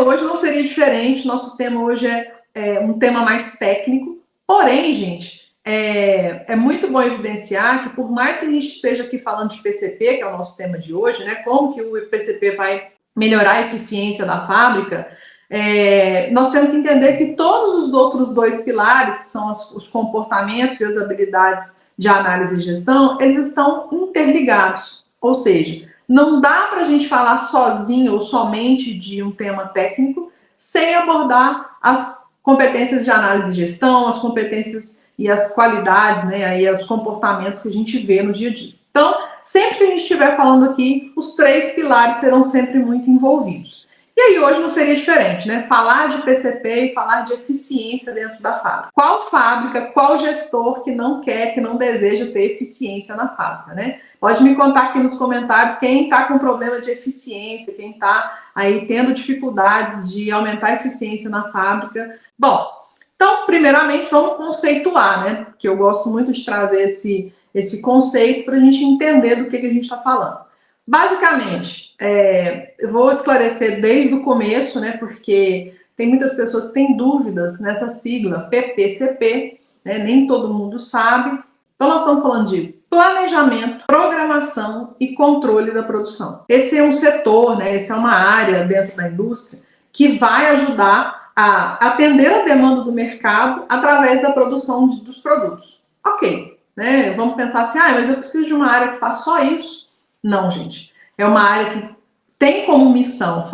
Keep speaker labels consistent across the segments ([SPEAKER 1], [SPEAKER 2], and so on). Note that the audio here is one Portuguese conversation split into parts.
[SPEAKER 1] hoje não seria diferente. Nosso tema hoje é um tema mais técnico. Porém, gente, é muito bom evidenciar que, por mais que a gente esteja aqui falando de PCP, que é o nosso tema de hoje, né? Como que o PCP vai melhorar a eficiência da fábrica, nós temos que entender que todos os outros dois pilares, que são os comportamentos e as habilidades de análise e gestão, eles estão interligados. Ou seja, não dá para a gente falar sozinho ou somente de um tema técnico sem abordar as competências de análise e gestão, as competências e as qualidades, né, aí os comportamentos que a gente vê no dia a dia. Então, sempre que a gente estiver falando aqui, os três pilares serão sempre muito envolvidos. E aí hoje não seria diferente, né? Falar de PCP e falar de eficiência dentro da fábrica. Qual fábrica, qual gestor que não quer, que não deseja ter eficiência na fábrica, né? Pode me contar aqui nos comentários quem está com problema de eficiência, quem está aí tendo dificuldades de aumentar a eficiência na fábrica. Bom, então, primeiramente, vamos conceituar, né? Que eu gosto muito de trazer esse conceito para a gente entender do que a gente está falando. Basicamente, eu vou esclarecer desde o começo, né? Porque tem muitas pessoas que têm dúvidas nessa sigla PPCP, né? Nem todo mundo sabe. Então, nós estamos falando de planejamento, programação e controle da produção. Esse é um setor, né? Essa é uma área dentro da indústria que vai ajudar a atender a demanda do mercado através da produção dos produtos. Ok, né? Vamos pensar assim, mas eu preciso de uma área que faz só isso? Não, gente. É uma área que tem como missão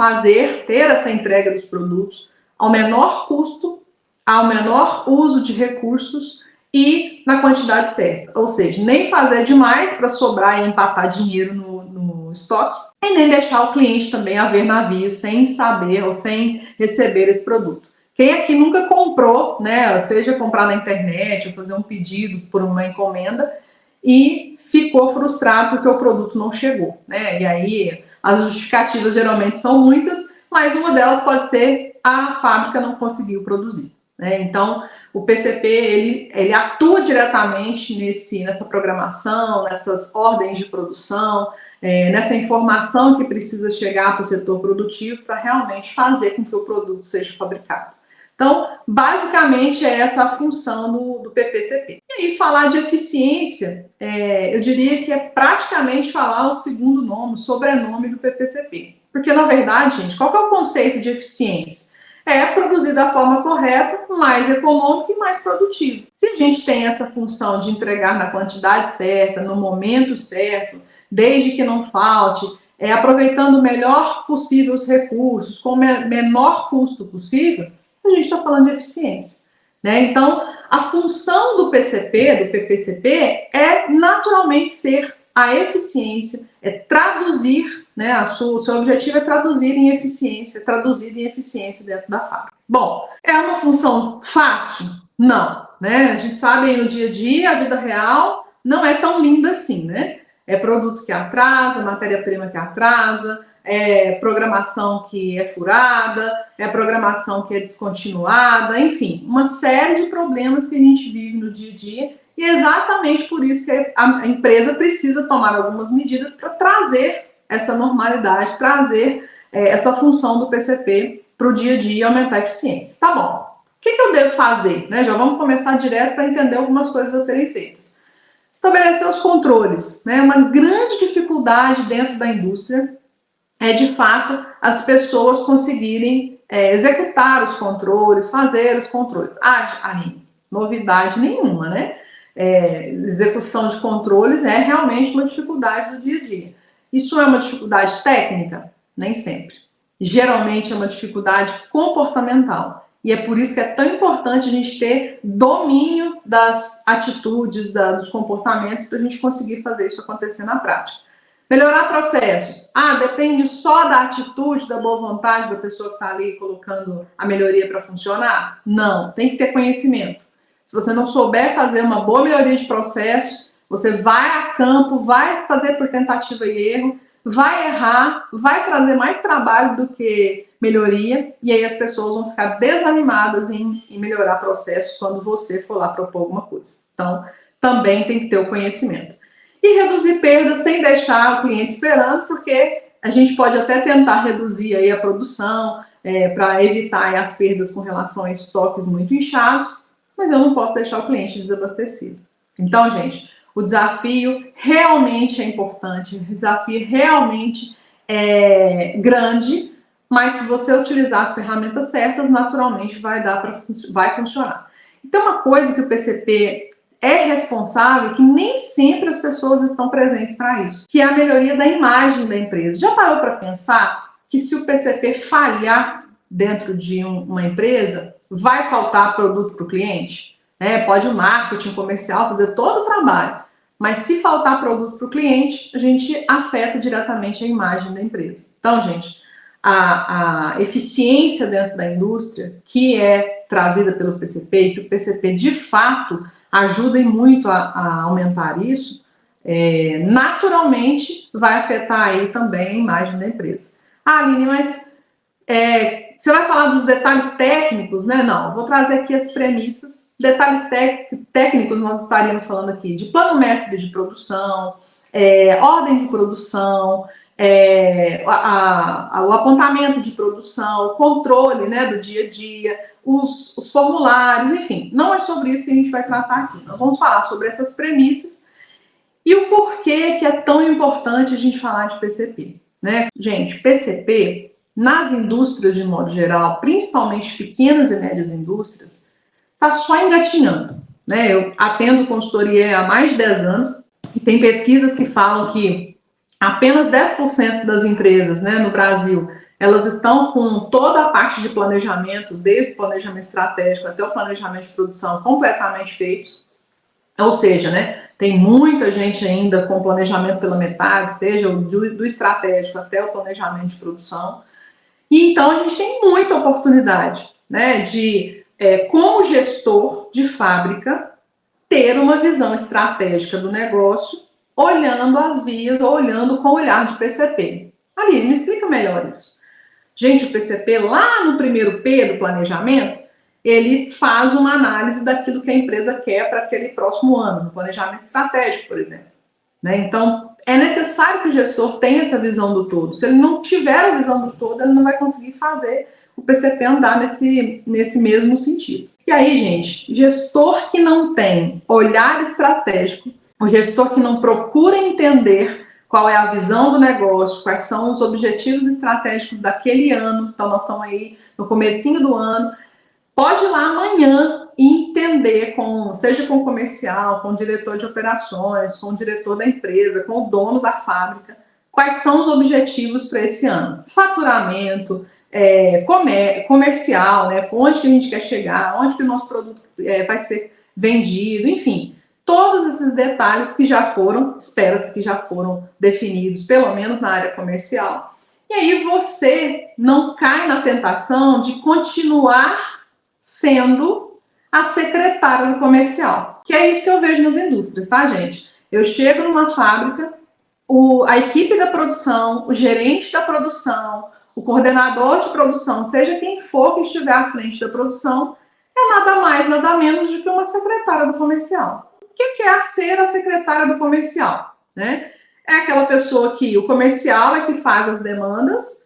[SPEAKER 1] ter essa entrega dos produtos ao menor custo, ao menor uso de recursos e na quantidade certa. Ou seja, nem fazer demais para sobrar e empatar dinheiro no estoque e nem deixar o cliente também a ver navio sem saber ou sem receber esse produto. Quem aqui nunca comprou, né, seja comprar na internet ou fazer um pedido por uma encomenda e ficou frustrado porque o produto não chegou, né? E aí as justificativas geralmente são muitas, mas uma delas pode ser a fábrica não conseguiu produzir, né? Então o PCP ele atua diretamente nessa programação, nessas ordens de produção, nessa informação que precisa chegar para o setor produtivo para realmente fazer com que o produto seja fabricado. Então, basicamente, é essa a função do PPCP. E aí, falar de eficiência, eu diria que é praticamente falar o segundo nome, o sobrenome do PPCP. Porque, na verdade, gente, qual que é o conceito de eficiência? É produzir da forma correta, mais econômica e mais produtiva. Se a gente tem essa função de entregar na quantidade certa, no momento certo, desde que não falte, aproveitando o melhor possível os recursos, com o menor custo possível, a gente está falando de eficiência, né? Então, a função do PCP, do PPCP, é naturalmente ser a eficiência, traduzir, né? O seu objetivo é traduzir em eficiência, dentro da fábrica. Bom, é uma função fácil? Não, né? A gente sabe aí no dia a dia, a vida real não é tão linda assim, né? É produto que atrasa, matéria-prima que atrasa, programação que é furada, programação que é descontinuada, enfim, uma série de problemas que a gente vive no dia a dia e é exatamente por isso que a empresa precisa tomar algumas medidas para trazer essa normalidade, trazer essa função do PCP para o dia a dia e aumentar a eficiência. Tá bom, o que eu devo fazer? Né? Já vamos começar direto para entender algumas coisas a serem feitas. Estabelecer os controles, né? Uma grande dificuldade dentro da indústria de fato, as pessoas conseguirem executar os controles, fazer os controles. Aline, novidade nenhuma, né? Execução de controles é realmente uma dificuldade do dia a dia. Isso é uma dificuldade técnica? Nem sempre. Geralmente é uma dificuldade comportamental. E é por isso que é tão importante a gente ter domínio das atitudes, dos comportamentos, para a gente conseguir fazer isso acontecer na prática. Melhorar processos. Depende só da atitude, da boa vontade da pessoa que está ali colocando a melhoria para funcionar? Não, tem que ter conhecimento. Se você não souber fazer uma boa melhoria de processos, você vai a campo, vai fazer por tentativa e erro, vai errar, vai trazer mais trabalho do que melhoria, e aí as pessoas vão ficar desanimadas em melhorar processos quando você for lá propor alguma coisa. Então, também tem que ter o conhecimento. E reduzir perdas sem deixar o cliente esperando, porque a gente pode até tentar reduzir aí a produção, para evitar as perdas com relação a estoques muito inchados, mas eu não posso deixar o cliente desabastecido. Então, gente, o desafio realmente é importante, o desafio realmente é grande, mas se você utilizar as ferramentas certas, naturalmente vai funcionar. Então, uma coisa que o PCP é responsável, que nem sempre as pessoas estão presentes para isso, que é a melhoria da imagem da empresa. Já parou para pensar que se o PCP falhar dentro de uma empresa, vai faltar produto para o cliente? Pode o marketing comercial fazer todo o trabalho, mas se faltar produto para o cliente, a gente afeta diretamente a imagem da empresa. Então, gente, a eficiência dentro da indústria, que é trazida pelo PCP, e que o PCP de fato ajuda muito a aumentar isso, naturalmente vai afetar aí também a imagem da empresa. Aline, mas você vai falar dos detalhes técnicos, né? Não, vou trazer aqui as premissas. Detalhes técnicos, nós estaríamos falando aqui de plano mestre de produção, ordem de produção, o apontamento de produção, o controle, né, do dia a dia, os formulários, enfim. Não é sobre isso que a gente vai tratar aqui. Nós vamos falar sobre essas premissas e o porquê que é tão importante a gente falar de PCP, né? Gente, PCP, nas indústrias de modo geral, principalmente pequenas e médias indústrias, está só engatinhando, né? Eu atendo consultoria há mais de 10 anos e tem pesquisas que falam que apenas 10% das empresas, né, no Brasil, elas estão com toda a parte de planejamento, desde o planejamento estratégico até o planejamento de produção, completamente feitos. Ou seja, né, tem muita gente ainda com planejamento pela metade, seja do estratégico até o planejamento de produção. E então a gente tem muita oportunidade, né, de, como gestor de fábrica, ter uma visão estratégica do negócio, olhando as vias, ou olhando com o olhar de PCP. Aline, me explica melhor isso. Gente, o PCP, lá no primeiro P do planejamento, ele faz uma análise daquilo que a empresa quer para aquele próximo ano, no planejamento estratégico, por exemplo. Né? Então, é necessário que o gestor tenha essa visão do todo. Se ele não tiver a visão do todo, ele não vai conseguir fazer o PCP andar nesse mesmo sentido. E aí, gente, gestor que não tem olhar estratégico, o gestor que não procura entender qual é a visão do negócio, quais são os objetivos estratégicos daquele ano, então nós estamos aí no comecinho do ano, pode ir lá amanhã e entender, seja com o comercial, com o diretor de operações, com o diretor da empresa, com o dono da fábrica, quais são os objetivos para esse ano. Faturamento, comercial, né? Onde que a gente quer chegar, onde que o nosso produto vai ser vendido, enfim. Todos esses detalhes que espera-se que já foram definidos, pelo menos na área comercial. E aí você não cai na tentação de continuar sendo a secretária do comercial. Que é isso que eu vejo nas indústrias, tá, gente? Eu chego numa fábrica, a equipe da produção, o gerente da produção, o coordenador de produção, seja quem for que estiver à frente da produção, é nada mais, nada menos do que uma secretária do comercial. O que é ser a secretária do comercial? Né? É aquela pessoa que o comercial é que faz as demandas,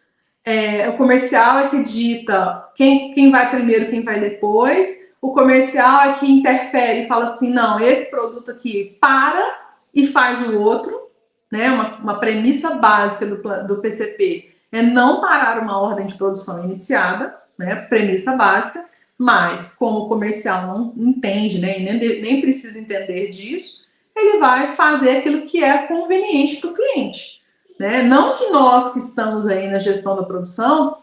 [SPEAKER 1] o comercial é que dita quem vai primeiro, quem vai depois, o comercial é que interfere e fala assim, não, esse produto aqui para e faz o outro, né? Uma premissa básica do PCP é não parar uma ordem de produção iniciada, né? Premissa básica, mas como o comercial não entende, né? E nem precisa entender disso, ele vai fazer aquilo que é conveniente para o cliente. Né? Não que nós que estamos aí na gestão da produção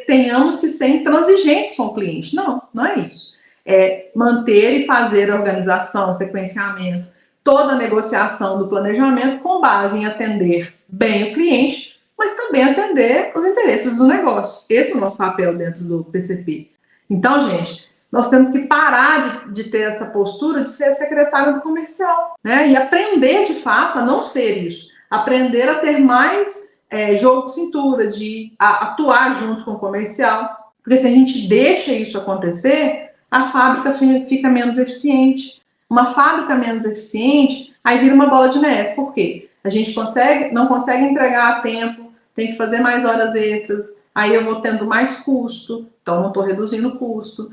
[SPEAKER 1] tenhamos que ser intransigentes com o cliente. Não, não é isso. É manter e fazer a organização, sequenciamento, toda a negociação do planejamento com base em atender bem o cliente, mas também atender os interesses do negócio. Esse é o nosso papel dentro do PCP. Então, gente, nós temos que parar de ter essa postura de ser secretário do comercial, né? E aprender, de fato, a não ser isso. Aprender a ter mais jogo de cintura, de atuar junto com o comercial. Porque se a gente deixa isso acontecer, a fábrica fica menos eficiente. Uma fábrica menos eficiente, aí vira uma bola de neve. Por quê? A gente não consegue entregar a tempo, tem que fazer mais horas extras, aí eu vou tendo mais custo, então não estou reduzindo o custo,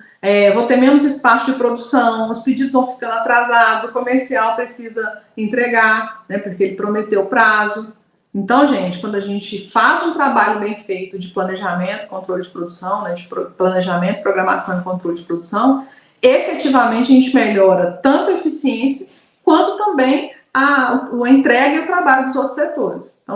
[SPEAKER 1] vou ter menos espaço de produção, os pedidos vão ficando atrasados, o comercial precisa entregar, né, porque ele prometeu prazo. Então, gente, quando a gente faz um trabalho bem feito de planejamento, controle de produção, né, de planejamento, programação e controle de produção, efetivamente a gente melhora tanto a eficiência quanto também a entrega e o trabalho dos outros setores. Então,